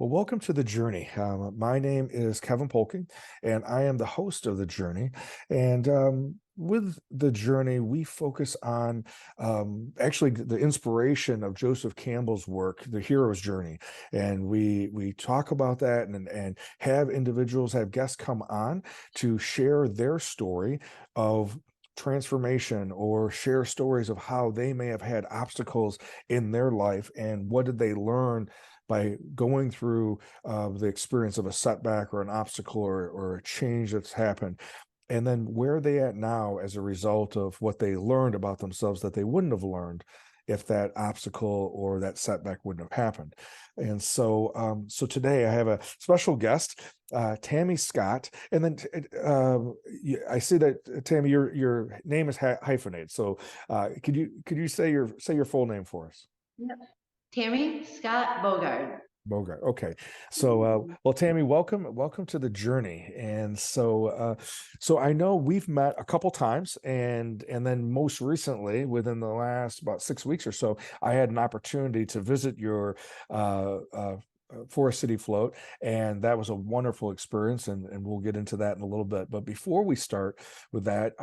Well, welcome to the journey. My name is Kevin Polky, and I am the host of the journey. And with the journey, we focus on actually the inspiration of Joseph Campbell's work, The Hero's Journey, and we talk about that and have individuals, have guests come on to share their story of transformation or share stories of how they may have had obstacles in their life and what did they learn by going through the experience of a setback or an obstacle or a change that's happened. And then where are they at now as a result of what they learned about themselves that they wouldn't have learned if that obstacle or that setback wouldn't have happened. And so today I have a special guest, Tami Scott. And then I see that Tami, your name is hyphenated. So could you say your full name for us? Yep. Tami Scott-Bogard. Bogart. Okay. So, well, Tami, welcome to the journey. And so I know we've met a couple times, and then most recently, within the last about 6 weeks or so, I had an opportunity to visit your Forest City float, and that was a wonderful experience, and we'll get into that in a little bit. But before we start with that,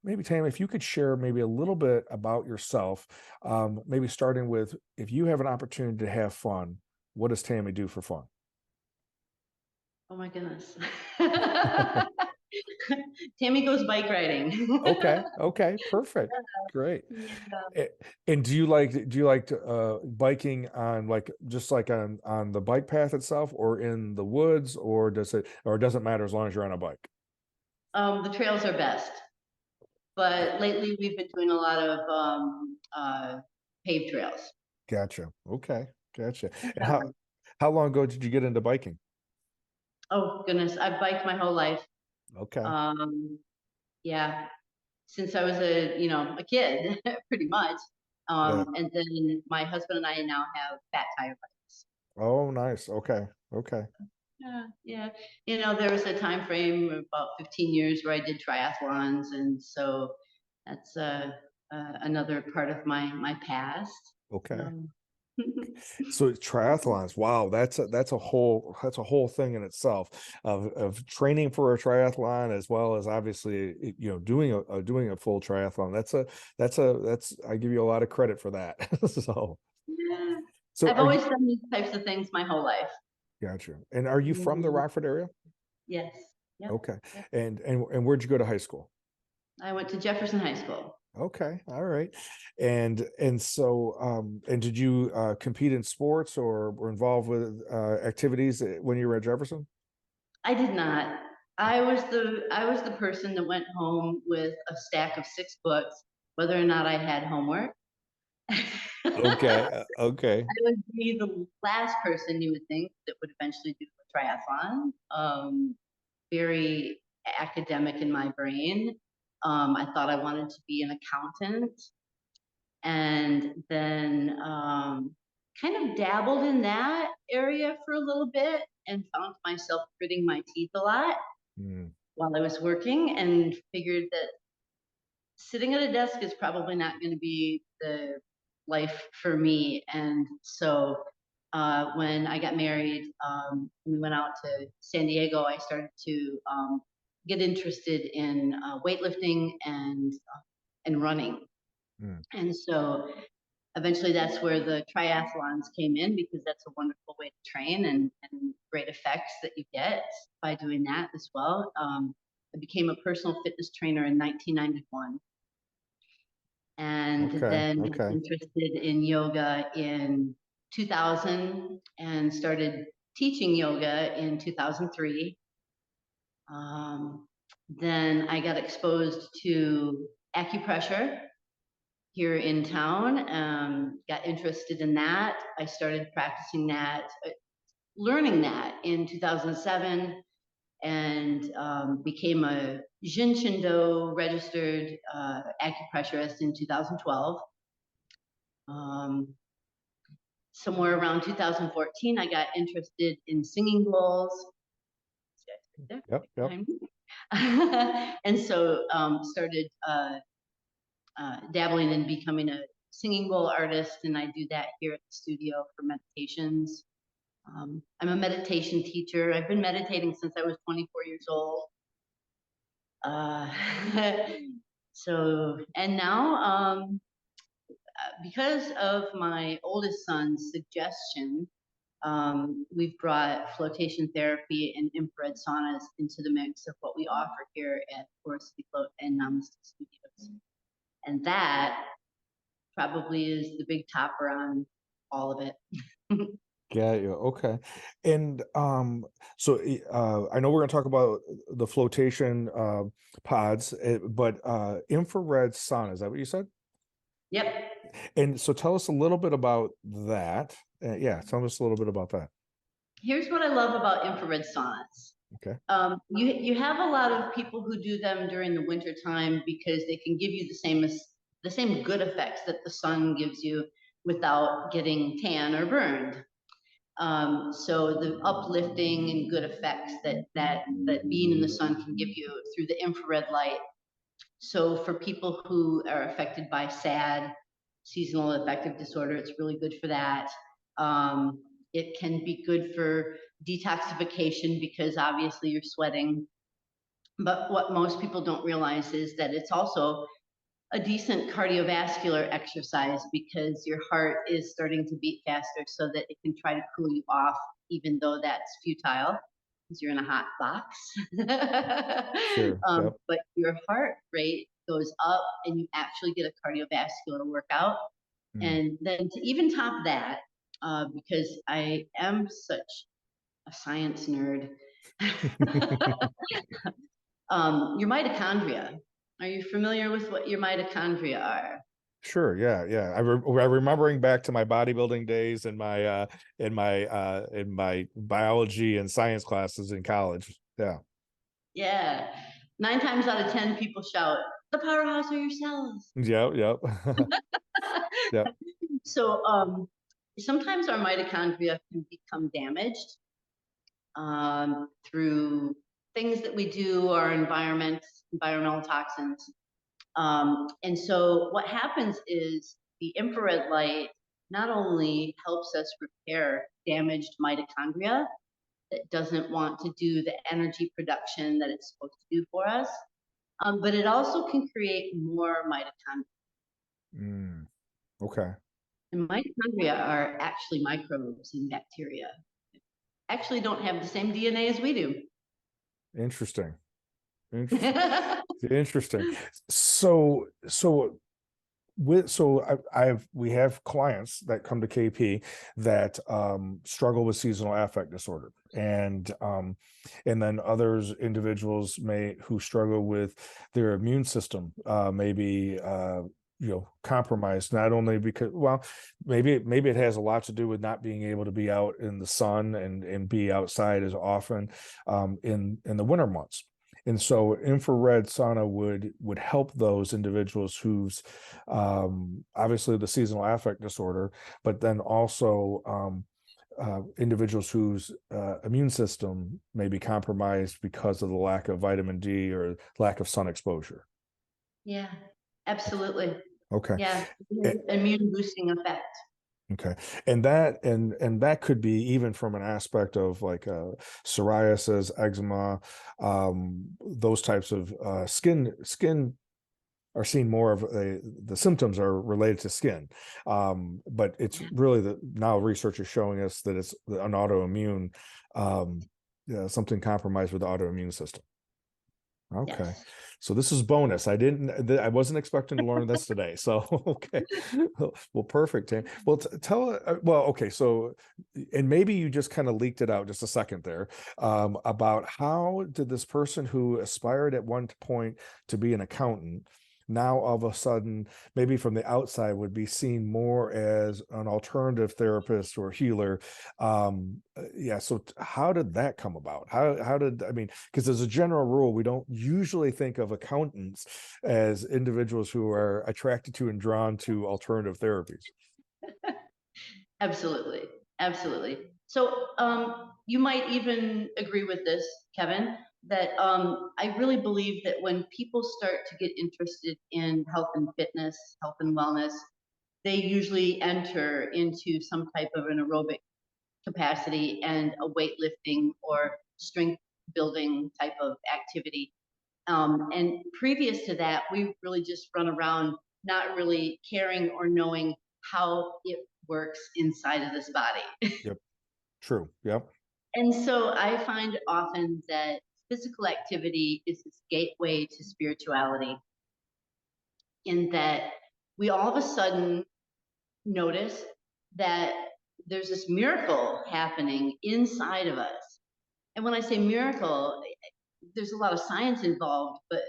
maybe Tami, if you could share maybe a little bit about yourself, maybe starting with if you have an opportunity to have fun, what does Tami do for fun? Oh my goodness. Tammy goes bike riding. Okay, okay, perfect, great. Yeah. A- And do you like biking on like just like on the bike path itself, or in the woods, or does it matter as long as you're on a bike? The trails are best, but lately we've been doing a lot of paved trails. Gotcha. Okay, gotcha. And Yeah. how long ago did you get into biking? Oh goodness, I've biked my whole life. Okay. Um, yeah, since I was a kid, pretty much. Yeah. And then my husband and I now have fat tire bikes. Oh, nice. Okay. Okay. Yeah, yeah. There was a time frame of about 15 years where I did triathlons, and so that's another part of my past. Okay. Um, So triathlons, wow, that's a whole thing in itself of training for a triathlon as well as obviously doing a full triathlon. That's I give you a lot of credit for that. So yeah, so I've are you always done these types of things my whole life. gotcha. And are you from the Mhm. Rockford area? Yes. Yep. Okay. Yep. And where'd you go to high school? I went to Jefferson High School. Okay, all right. And did you compete in sports or were involved with activities when you were at Jefferson? I did not. I was the person that went home with a stack of 6 books, whether or not I had homework. Okay, okay. I would be the last person you would think that would eventually do a triathlon. Very academic in my brain. I thought I wanted to be an accountant, and then kind of dabbled in that area for a little bit and found myself gritting my teeth a lot Mm, while I was working, and figured that sitting at a desk is probably not going to be the life for me. And so when I got married, we went out to San Diego. I started to get interested in weightlifting and running. mm. And so eventually that's where the triathlons came in, because that's a wonderful way to train, and great effects that you get by doing that as well. I became a personal fitness trainer in 1991, and Okay, then got okay. interested in yoga in 2000 and started teaching yoga in 2003. Um, then I got exposed to acupressure here in town, got interested in that. I started practicing that, learning that in 2007, and became a Jin Shindo registered acupressurist in 2012. Um, Somewhere around 2014, I got interested in singing bowls. See, I right Yep, there, yep. behind me. And so started dabbling in becoming a singing bowl artist, and I do that here at the studio for meditations. I'm a meditation teacher. I've been meditating since I was 24 years old. Uh, and now, because of my oldest son's suggestion, we've brought flotation therapy and infrared saunas into the mix of what we offer here at Forest City Float and Namaste Studios. And that probably is the big topper on all of it. Yeah, yeah, okay. And so I know we're going to talk about the flotation pods, but infrared sauna, is that what you said? Yep. And so tell us a little bit about that. Yeah, tell us a little bit about that. Here's what I love about infrared saunas. Okay. You have a lot of people who do them during the winter time because they can give you the same good effects that the sun gives you without getting tan or burned. So the uplifting and good effects that being in the sun can give you through the infrared light. So for people who are affected by SAD, seasonal affective disorder, it's really good for that. It can be good for detoxification because obviously you're sweating. But what most people don't realize is that it's also a decent cardiovascular exercise because your heart is starting to beat faster so that it can try to cool you off, even though that's futile because you're in a hot box. Sure. Yep. But your heart rate goes up and you actually get a cardiovascular workout. Mm. And then to even top that, because I am such a science nerd, your mitochondria. Are you familiar with what your mitochondria are? Sure. Yeah. Yeah. I'm remembering back to my bodybuilding days and in my biology and science classes in college. Yeah. Yeah. 9 times out of 10, people shout, "The powerhouse are your cells." Yep. Yep. Yep. So sometimes our mitochondria can become damaged through things that we do, our environment, environmental toxins. And so what happens is the infrared light not only helps us repair damaged mitochondria that doesn't want to do the energy production that it's supposed to do for us, but it also can create more mitochondria. Mm. Okay. And mitochondria are actually microbes and bacteria. Actually don't have the same DNA as we do. Interesting. Interesting. Interesting. So we have clients that come to KP that struggle with seasonal affect disorder, and then others individuals who struggle with their immune system, maybe compromised, not only because, well, maybe it has a lot to do with not being able to be out in the sun and be outside as often in the winter months. And so infrared sauna would help those individuals who's obviously the seasonal affect disorder, but then also individuals whose immune system may be compromised because of the lack of vitamin D or lack of sun exposure. Yeah, absolutely. Okay. Yeah, Eh, immune boosting effect. Okay. And that could be even from an aspect of like psoriasis, eczema, those types of skin are seen more of the symptoms are related to skin. But it's really now research is showing us that it's an autoimmune, something compromised with the autoimmune system. Okay. Yes. So this is bonus. I wasn't expecting to learn this today. So, okay. Well, perfect. Well, okay. So, and maybe you just kind of leaked it out just a second there, about how did this person who aspired at one point to be an accountant now all of a sudden, maybe from the outside, would be seen more as an alternative therapist or healer. Yeah. So how did that come about? I mean, because as a general rule, we don't usually think of accountants as individuals who are attracted to and drawn to alternative therapies. Absolutely. Absolutely. So you might even agree with this, Kevin, that I really believe that when people start to get interested in health and fitness, health and wellness, they usually enter into some type of an aerobic capacity and a weightlifting or strength building type of activity. And previous to that, we've really just run around not really caring or knowing how it works inside of this body. Yep. True. Yep. And so I find often that physical activity is this gateway to spirituality, in that we all of a sudden notice that there's this miracle happening inside of us. And when I say miracle, there's a lot of science involved, but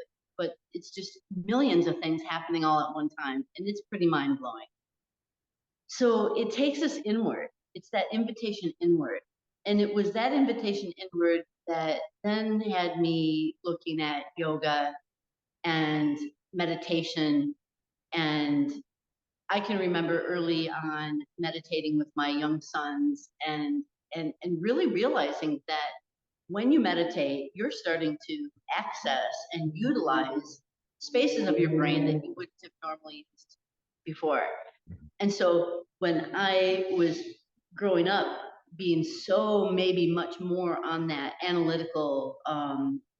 it's just millions of things happening all at one time, and it's pretty mind blowing. So it takes us inward. It's that invitation inward. And it was that invitation inward that then had me looking at yoga and meditation. And I can remember early on meditating with my young sons, and really realizing that when you meditate, you're starting to access and utilize spaces of your brain that you wouldn't have normally used before. And so when I was growing up, being so maybe much more on that analytical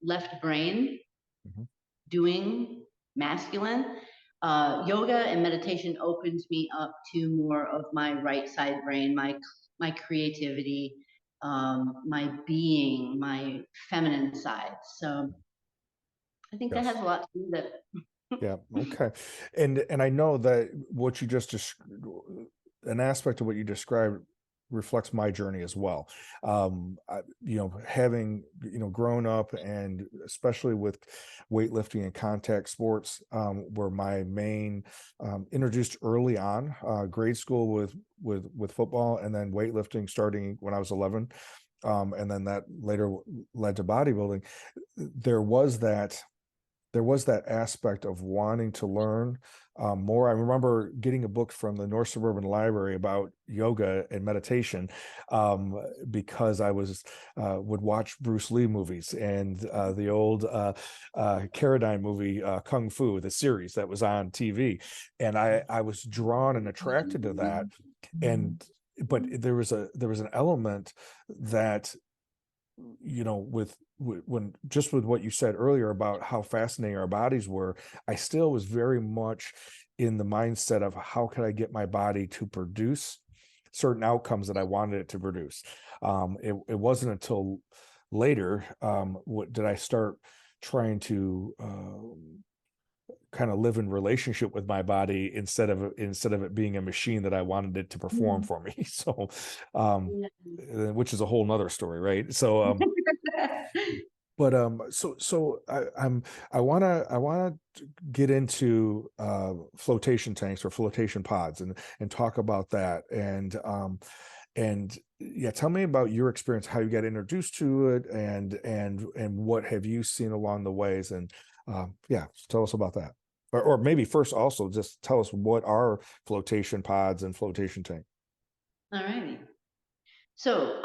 left brain, Mhm. doing masculine, yoga and meditation opens me up to more of my right side brain, my creativity, my being, my feminine side. So I think that has Yes. a lot to do with it. Yeah. Okay. And I know that what you just an aspect of what you described reflects my journey as well. Having grown up, and especially with weightlifting and contact sports, were my main, introduced early on, grade school with football, and then weightlifting starting when I was 11, and then that later led to bodybuilding. There was that there was that aspect of wanting to learn more. I remember getting a book from the North Suburban Library about yoga and meditation, because I would watch Bruce Lee movies, and the old Carradine movie, Kung Fu, the series that was on TV, and I was drawn and attracted to that, and but there was an element that, when just with what you said earlier about how fascinating our bodies were, I still was very much in the mindset of how can I get my body to produce certain outcomes that I wanted it to produce. It wasn't until later, what did I start trying to, kind of live in relationship with my body, instead of it being a machine that I wanted it to perform for me. So, um, which is a whole nother story, right? So, but I wanna get into flotation tanks or flotation pods, and talk about that, and yeah, tell me about your experience, how you got introduced to it, and what have you seen along the ways, and yeah, tell us about that. Or maybe first also just tell us what are flotation pods and flotation tank. All righty. So,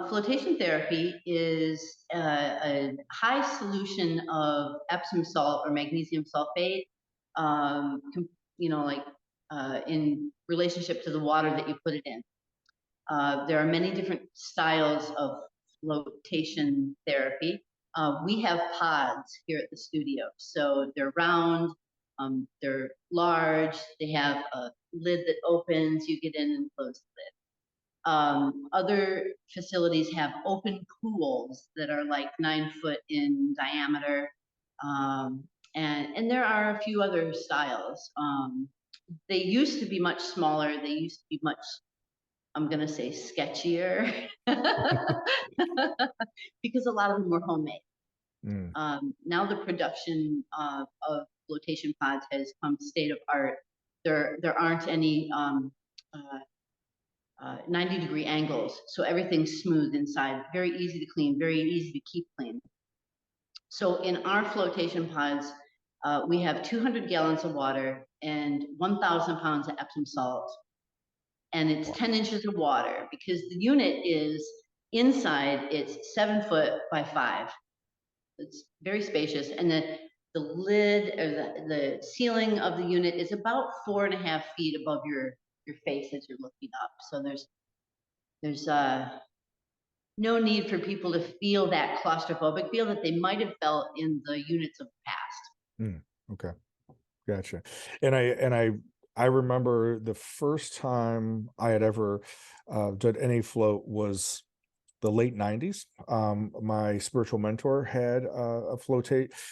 flotation therapy is a high solution of Epsom salt or magnesium sulfate, like in relationship to the water that you put it in. There are many different styles of flotation therapy. We have pods here at the studio. So they're round, they're large, they have a lid that opens, you get in and close the lid. Other facilities have open pools that are like 9 foot in diameter. And there are a few other styles. They used to be much smaller. They used to be much, I'm going to say, sketchier because a lot of them were homemade. Mm, Now the production of flotation pods has come state of art. There aren't any uh, 90-degree angles, so everything's smooth inside, very easy to clean, very easy to keep clean. So in our flotation pods, we have 200 gallons of water and 1,000 pounds of Epsom salt, and it's wow. 10 inches of water because the unit is inside, it's 7 foot by 5. It's very spacious, and the lid or the ceiling of the unit is about 4.5 feet above your face as you're looking up. So there's there's no need for people to feel that claustrophobic feel that they might have felt in the units of the past. Mm, okay. Gotcha. And I remember the first time I had ever did any float was the late 90s. My spiritual mentor had a flotation,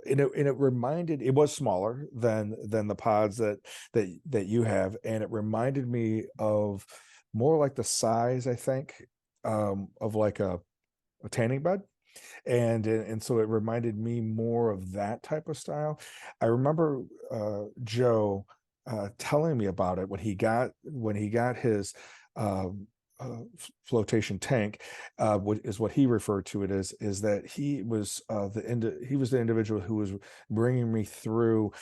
and it reminded, it was smaller than the pods that you have, and it reminded me of more like the size, I think, of like a tanning bed, and so it reminded me more of that type of style. I remember Joe telling me about it when he got his flotation tank. What is what he referred to it as, is that he was he was the individual who was bringing me through.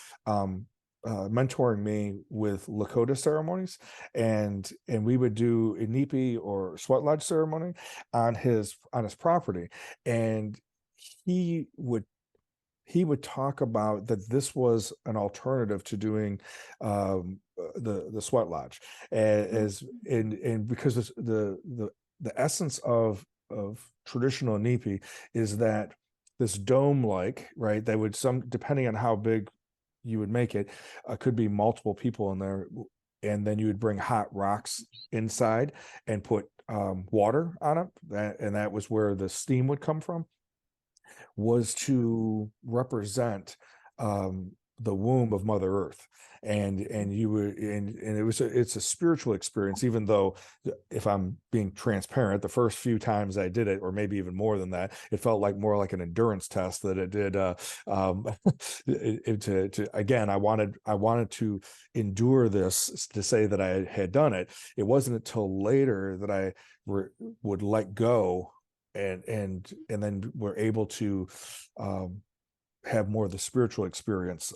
Mentoring me with Lakota ceremonies, and we would do a Nipi or sweat lodge ceremony on his property, and he would he would talk about that this was an alternative to doing the sweat lodge, as and because the essence of traditional Nipi is that this dome like, right, that would, some depending on how big you would make it, could be multiple people in there, and then you would bring hot rocks inside and put water on it, and that was where the steam would come from, was to represent the womb of Mother Earth, and you would, and it's a spiritual experience. Even though, if I'm being transparent, the first few times I did it, or maybe even more than that, it felt like more like an endurance test that it did. To again, I wanted to endure this to say that I had done it. It wasn't until later that I would let go, and then we're able to have more of the spiritual experience,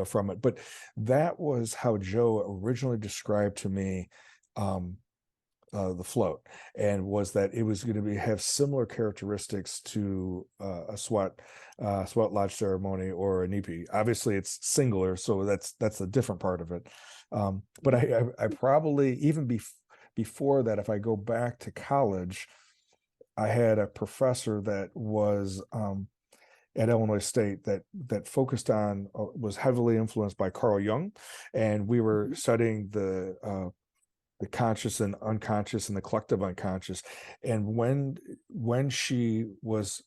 from it. But that was how Joe originally described to me the float, and was that it was going to be have similar characteristics to a sweat lodge ceremony or a nipi. Obviously, it's singular, so that's a different part of it. But I probably even before that, if I go back to college, I had a professor that was at Illinois State that focused on, was heavily influenced by Carl Jung, and we were studying the conscious and unconscious and the collective unconscious. And when she was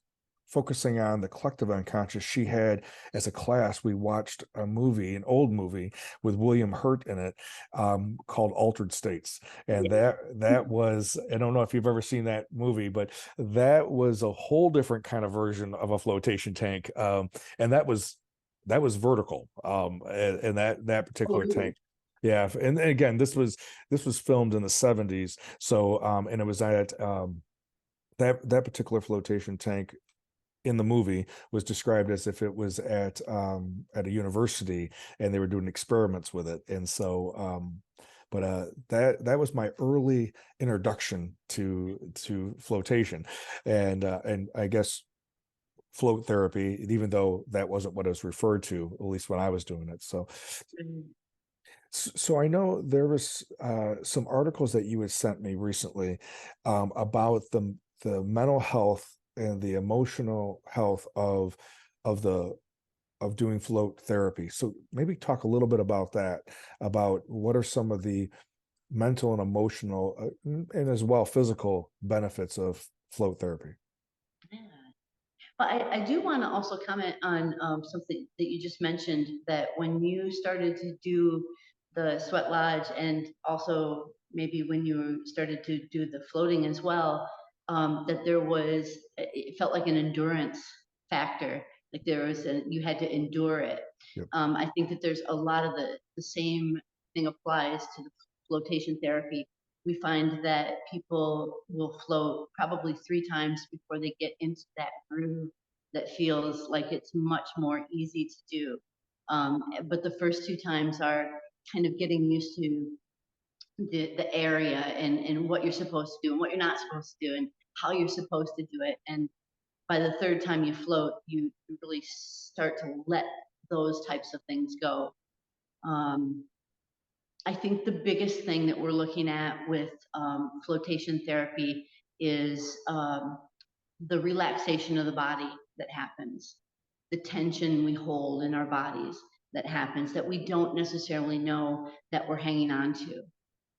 focusing on the collective unconscious, she had, as a class, we watched a movie, an old movie with William Hurt in it, called Altered States. And that was, I don't know if you've ever seen that movie, but that was a whole different kind of version of a flotation tank. And that was vertical, and that particular tank. Yeah, and again, this was filmed in the 70s. So and it was at that particular flotation tank in the movie was described as if it was at a university, and they were doing experiments with it. And so but that was my early introduction to flotation, and I guess float therapy, even though that wasn't what it was referred to, at least when I was doing it. So I know there was some articles that you had sent me recently, about the mental health and the emotional health of the of doing float therapy. So maybe talk a little bit about that, about what are some of the mental and emotional, and as well physical benefits of float therapy. Yeah. But I do want to also comment on something that you just mentioned, that when you started to do the sweat lodge, and also maybe when you started to do the floating as well, that there was, it felt like an endurance factor, like there was you had to endure it. Yep. I think that there's a lot of the same thing applies to the flotation therapy. We find that people will float probably 3 times before they get into that groove that feels like it's much more easy to do. But the first 2 times are kind of getting used to the area, and what you're supposed to do and what you're not supposed to do and how you're supposed to do it. And by the third time you float, you really start to let those types of things go. Um, I think the biggest thing that we're looking at with flotation therapy is the relaxation of the body that happens, the tension we hold in our bodies that happens that we don't necessarily know that we're hanging on to.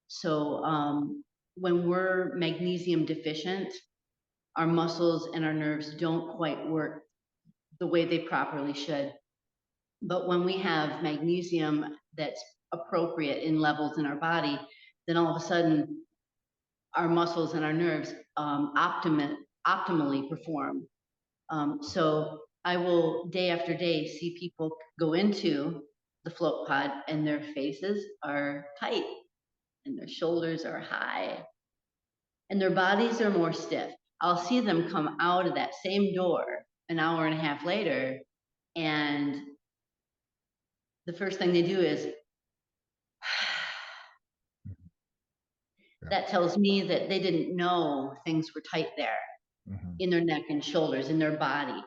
So when we're magnesium deficient, our muscles and our nerves don't quite work the way they properly should. But when we have magnesium that's appropriate in levels in our body, then all of a sudden our muscles and our nerves optimally perform. So I will day after day see people go into the float pod and their faces are tight and their shoulders are high and their bodies are more stiff. I'll see them come out of that same door an hour and a half later, and the first thing they do is Yeah. that tells me that they didn't know things were tight there in their neck and shoulders, in their body.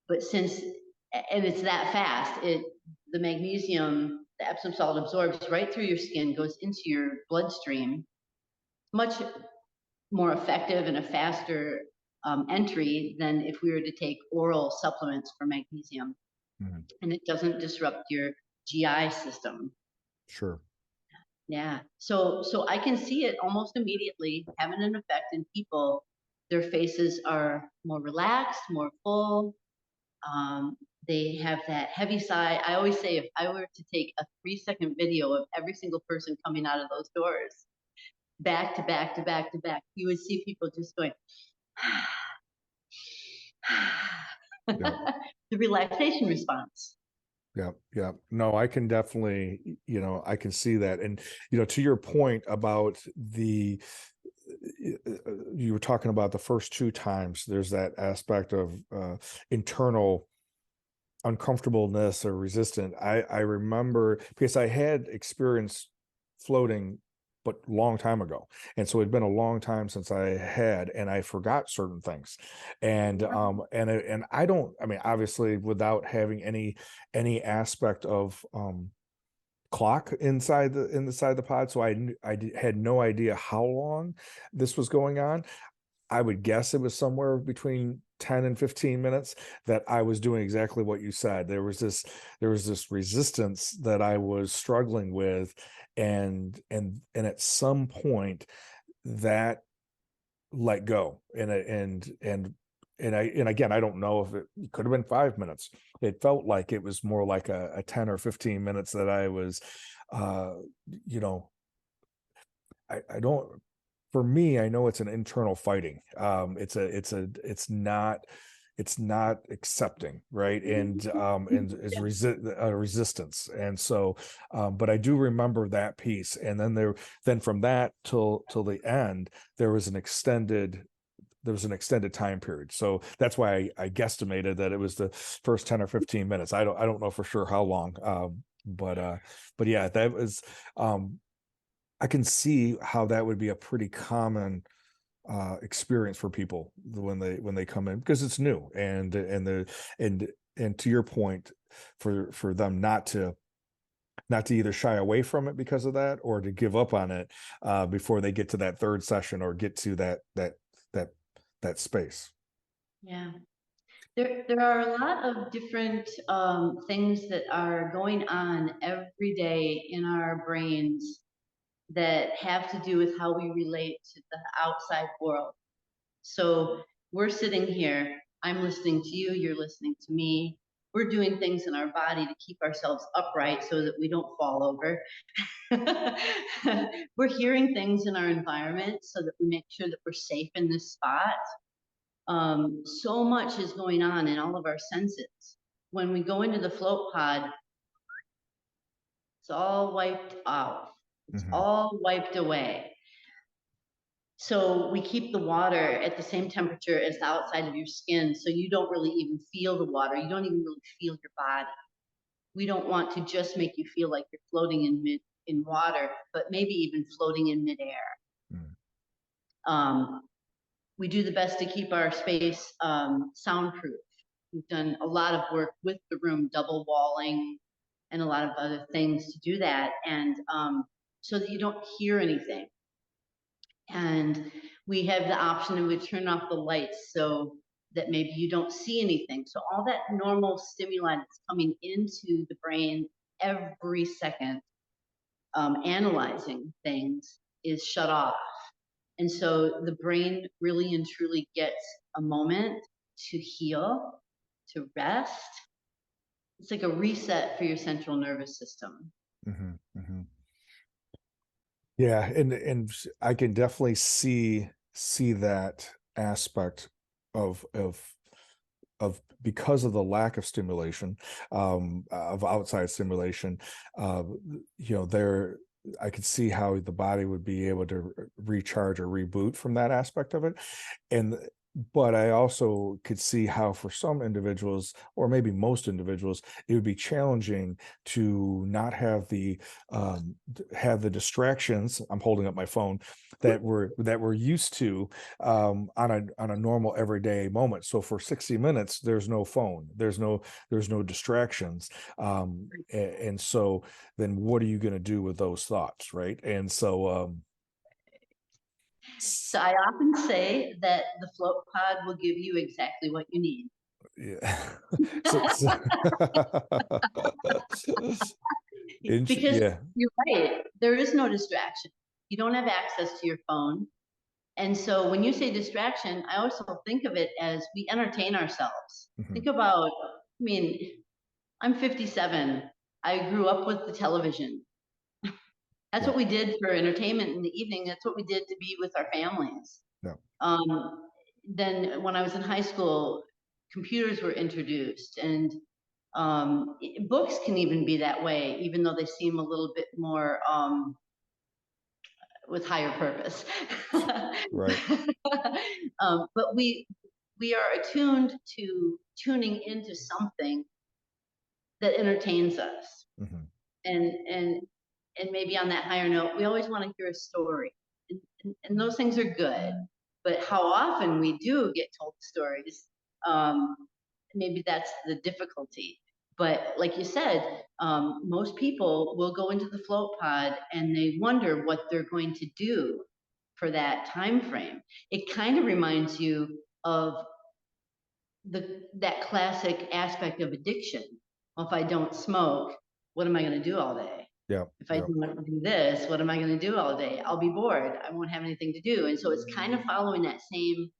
But and it's that fast, the magnesium, the Epsom salt absorbs right through your skin, goes into your bloodstream, much more effective and a faster entry than if we were to take oral supplements for magnesium. And it doesn't disrupt your GI system. Sure. Yeah. So I can see it almost immediately having an effect in people. Their faces are more relaxed, more full. They have that heavy sigh. I always say if I were to take a 3-second video of every single person coming out of those doors, back to back to back to back, you would see people just going, Yeah. the relaxation response. Yeah, yeah. No, I can definitely, I can see that. And, to your point about you were talking about the first 2 times, there's that aspect of internal uncomfortableness or resistant. I remember because I had experienced floating but long time ago, and so it'd been a long time since I had, and I forgot certain things. And and I don't, I mean, obviously without having any aspect of clock inside the pod, so had no idea how long this was going on. I would guess it was somewhere between 10 and 15 minutes that I was doing exactly what you said. There was this resistance that I was struggling with, and at some point that let go. And again, I don't know if it could have been 5 minutes. It felt like it was more like a 10 or 15 minutes that I was you know I don't, for me, I know it's an internal fighting. It's not accepting, right? And is resistance. And so, but I do remember that piece. And then from that till the end, there was an extended time period. So that's why I guesstimated that it was the first 10 or 15 minutes. I don't know for sure how long. But yeah, that was, I can see how that would be a pretty common experience for people when they come in, because it's new, and to your point, for them not to either shy away from it because of that, or to give up on it before they get to that third session or get to that space. Yeah. There are a lot of different things that are going on every day in our brains that have to do with how we relate to the outside world. So we're sitting here, I'm listening to you, you're listening to me. We're doing things in our body to keep ourselves upright so that we don't fall over. We're hearing things in our environment so that we make sure that we're safe in this spot. So much is going on in all of our senses. When we go into the float pod, it's all wiped out. It's all wiped away. So we keep the water at the same temperature as the outside of your skin, so you don't really even feel the water. You don't even really feel your body. We don't want to just make you feel like you're floating in water, but maybe even floating in midair. We do the best to keep our space soundproof. We've done a lot of work with the room, double walling, and a lot of other things to do that. And so that you don't hear anything. And we have the option and we turn off the lights so that maybe you don't see anything. So all that normal stimuli that's coming into the brain every second, analyzing things, is shut off. And so the brain really and truly gets a moment to heal, to rest. It's like a reset for your central nervous system. Hmm. Hmm. Yeah, and I can definitely see that aspect of because of the lack of stimulation, of outside stimulation. uh there, I could see how the body would be able to recharge or reboot from that aspect of it. And but I also could see how for some individuals, or maybe most individuals, it would be challenging to not have the distractions. I'm holding up my phone that we're used to, on a normal everyday moment. So for 60 minutes, there's no phone, there's no distractions. And so then what are you going to do with those thoughts, right? And so So I often say that the float pod will give you exactly what you need. yeah. So Because yeah. you're right, there is no distraction. You don't have access to your phone. And so when you say distraction, I also think of it as we entertain ourselves. Mhm. Think about, I mean, I'm 57. I grew up with the television. That's Yeah. what we did for entertainment in the evening. That's what we did to be with our families. Yeah. Um, then when I was in high school, computers were introduced, and books can even be that way, even though they seem a little bit more with higher purpose. Right. But we are attuned to tuning into something that entertains us, Hmm. and and and maybe on that higher note, we always want to hear a story, and those things are good. But how often we do get told stories, um, maybe that's the difficulty. But like you said, most people will go into the float pod and they wonder what they're going to do for that time frame. It kind of reminds you of that classic aspect of addiction. Well, if I don't smoke, what am I going to do all day? Yeah. If I Yeah. don't do this, what am I going to do all day? I'll be bored. I won't have anything to do. And so it's kind of following that same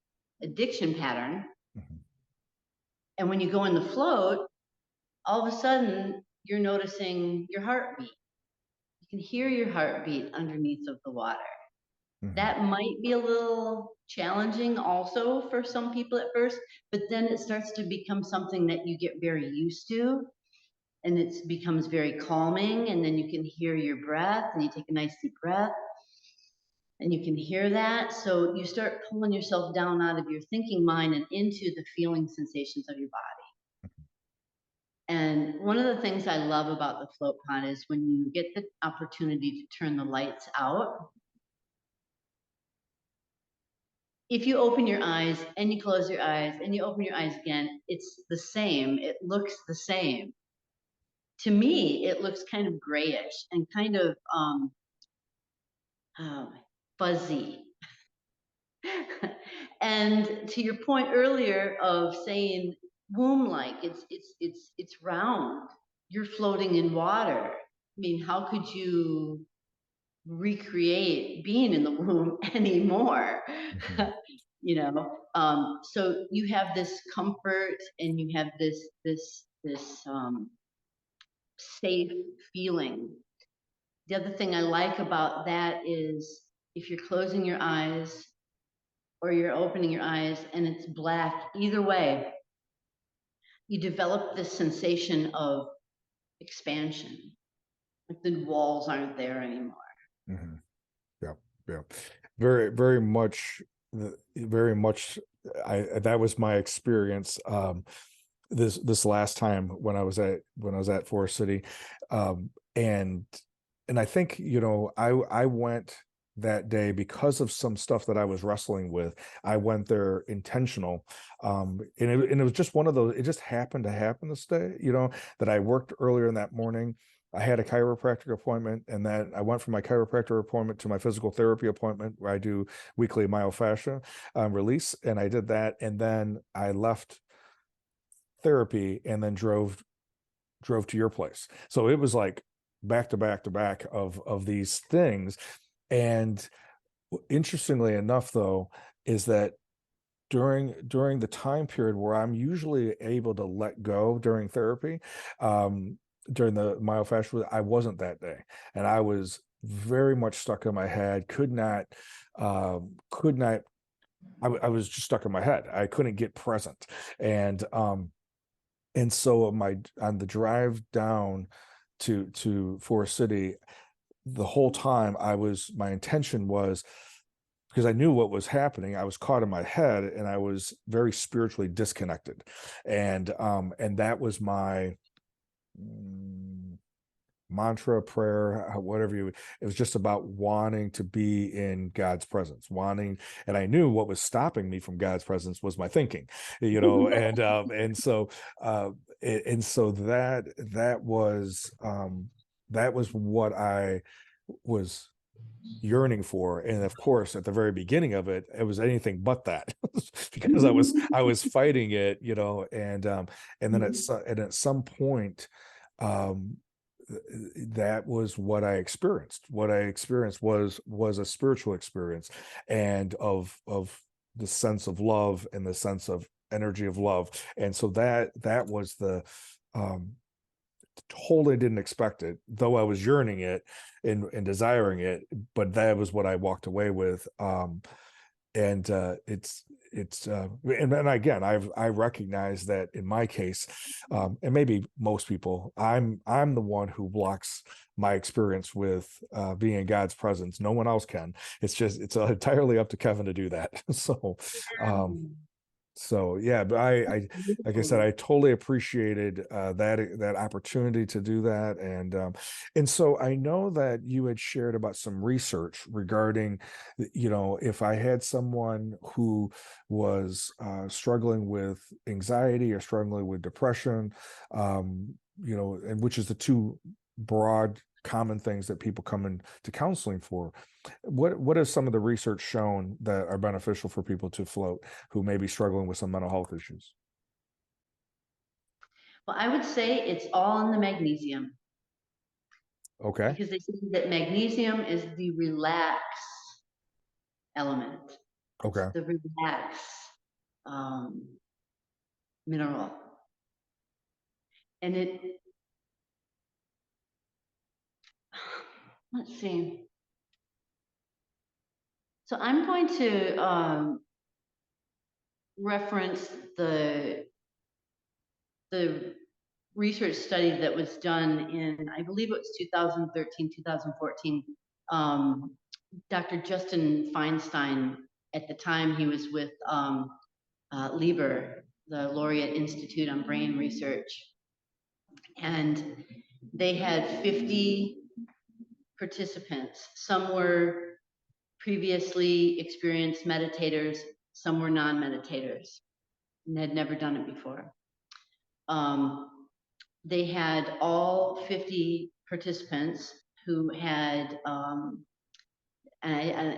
addiction pattern. Hmm. And when you go in the float, all of a sudden you're noticing your heartbeat. You can hear your heartbeat underneath of the water. Hmm. That might be a little challenging also for some people at first, but then it starts to become something that you get very used to, and it becomes very calming, and then you can hear your breath and you take a nice deep breath and you can hear that. So you start pulling yourself down out of your thinking mind and into the feeling sensations of your body. And one of the things I love about the float pod is when you get the opportunity to turn the lights out. If you open your eyes and you close your eyes and you open your eyes again, it's the same. It looks the same. To me, it looks kind of grayish and kind of um, fuzzy. And to your point earlier of saying womb-like, it's round. You're floating in water. I mean, how could you recreate being in the womb anymore? Hmm. So you have this comfort and you have this safe feeling. The other thing I like about that is if you're closing your eyes or you're opening your eyes and it's black, either way, you develop this sensation of expansion. Like the walls aren't there anymore. Hmm. Yeah. Yeah. Very, very much, very much. That was my experience. This last time when I was at Forest City, and I think, I went that day because of some stuff that I was wrestling with. I went there intentional, and it was just one of those. It just happened to happen this day, that I worked earlier in that morning, I had a chiropractic appointment, and then I went from my chiropractor appointment to my physical therapy appointment where I do weekly myofascia release, and I did that, and then I left therapy and then drove to your place. So it was like back to back to back of these things. And interestingly enough, though, is that during the time period where I'm usually able to let go during therapy, during the myofascial, I wasn't that day, and I was very much stuck in my head. Could not. I was just stuck in my head. I couldn't get present, and so on the drive down to Forest City, the whole time my intention was, because I knew what was happening, I was caught in my head and I was very spiritually disconnected. And that was my mm, mantra, prayer, whatever it was just about wanting to be in God's presence, and I knew what was stopping me from God's presence was my thinking, uh, and so that was what I was yearning for. And of course, at the very beginning of it, it was anything but that, because I was fighting it, and then at some point, um that was what I experienced. What I experienced was a spiritual experience, and of the sense of love and the sense of energy of love. And so that was the um totally didn't expect it, though I was yearning it and desiring it, but that was what I walked away with. And and then again, I recognize that in my case, and maybe most people, I'm the one who blocks my experience with being in God's presence. No one else can. It's entirely up to Kevin to do that. Um so yeah, but I like I said, I totally appreciated that opportunity to do that. And so I know that you had shared about some research regarding, if I had someone who was struggling with anxiety or struggling with depression, and which is the two broad common things that people come into counseling for. What has some of the research shown that are beneficial for people to float who may be struggling with some mental health issues? Well, I would say it's all in the magnesium, Okay. because they say that magnesium is the relax element. It's Okay. the relax um, mineral. And let's see. So I'm going to reference the research study that was done in, I believe it was 2013, 2014. Dr. Justin Feinstein, at the time he was with Lieber, the Laureate Institute on Brain Research. And they had 50 participants. Some were previously experienced meditators, some were non-meditators and had never done it before. They had all 50 participants who had, and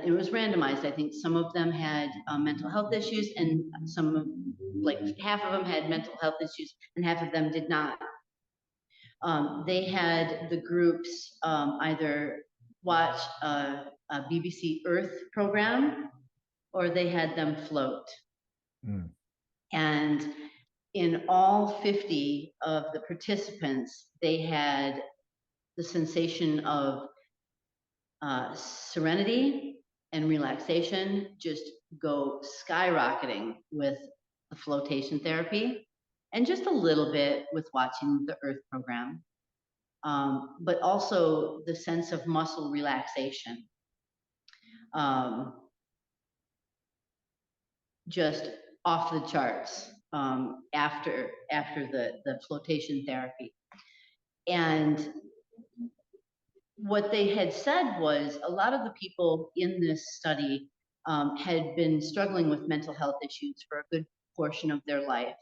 it was randomized. I think some of them had mental health issues, and like half of them had mental health issues, and half of them did not. They had the groups either watch a BBC Earth program, or they had them float. Mm. And in all 50 of the participants, they had the sensation of serenity and relaxation just go skyrocketing with the flotation therapy, and just a little bit with watching the Earth program. But also the sense of muscle relaxation. Um, just off the charts after the flotation therapy. And what they had said was a lot of the people in this study had been struggling with mental health issues for a good portion of their life,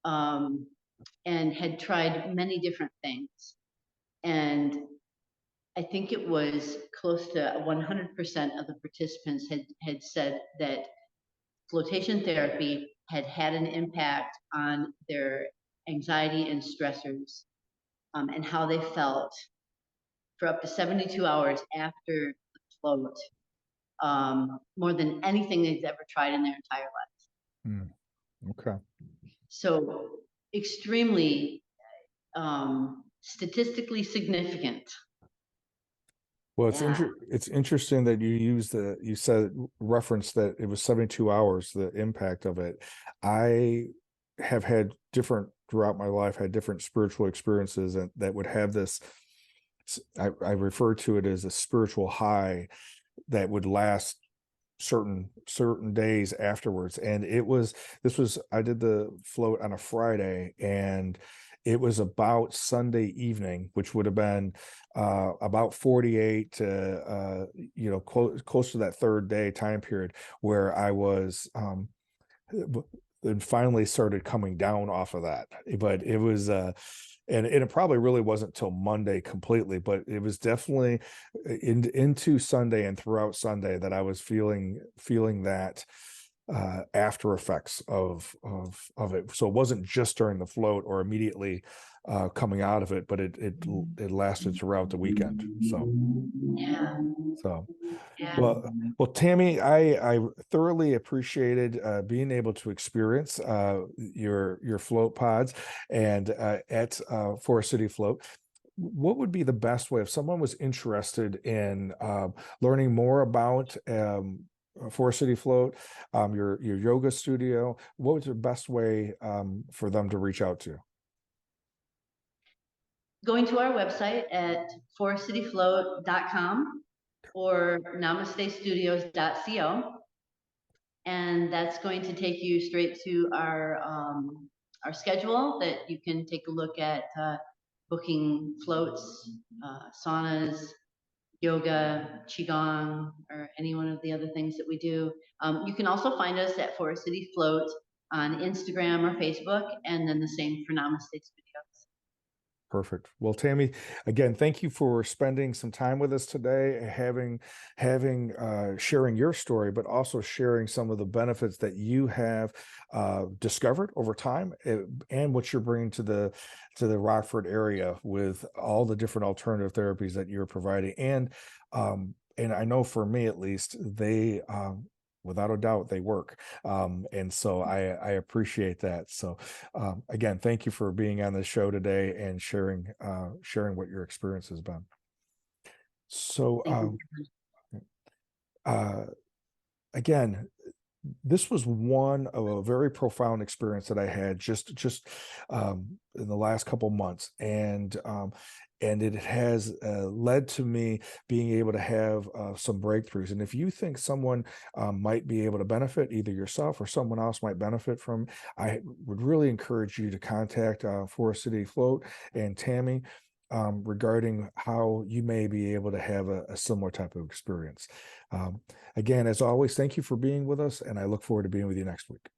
and had tried many different things. And I think it was close to 100% of the participants had said that flotation therapy had an impact on their anxiety and stressors, and how they felt for up to 72 hours after the float, more than anything they've ever tried in their entire life. Mm, okay. So extremely statistically significant. Well, Yeah. it's interesting that you said reference that it was 72 hours, the impact of it. I have had different throughout my life, had different spiritual experiences and that would have this. I refer to it as a spiritual high that would last certain days afterwards. And I did the float on a Friday, and it was about Sunday evening, which would have been about 48 to close to that third day time period, where I was and finally started coming down off of that. But it was and it probably really wasn't till Monday completely, but it was definitely into Sunday and throughout Sunday that I was feeling that after effects of it. So it wasn't just during the float or immediately coming out of it, but it lasted throughout the weekend. Yeah. So Yeah. well, Tami, I thoroughly appreciated being able to experience your float pods and at Forest City Float. What would be the best way if someone was interested in learning more about Forest City Float, your yoga studio? What was the best way for them to reach out to? Going to our website at forestcityfloat.com or namastestudios.co, and that's going to take you straight to our schedule that you can take a look at, booking floats, saunas, yoga, qigong, or any one of the other things that we do. You can also find us at Forest City Float on Instagram or Facebook, and then the same for Namaste Studios. Perfect. Well, Tami, again, thank you for spending some time with us today, having sharing your story, but also sharing some of the benefits that you have discovered over time, and what you're bringing to the Rockford area with all the different alternative therapies that you're providing. And I know for me at least, they without a doubt they work, and so I appreciate that. So again, thank you for being on the show today and sharing what your experience has been. So again, this was one of a very profound experience that I had just in the last couple months, and it has led to me being able to have some breakthroughs. And if you think someone might be able to benefit, either yourself or someone else might benefit from, I would really encourage you to contact Forest City Float and Tami regarding how you may be able to have a similar type of experience. Again, as always, thank you for being with us, and I look forward to being with you next week.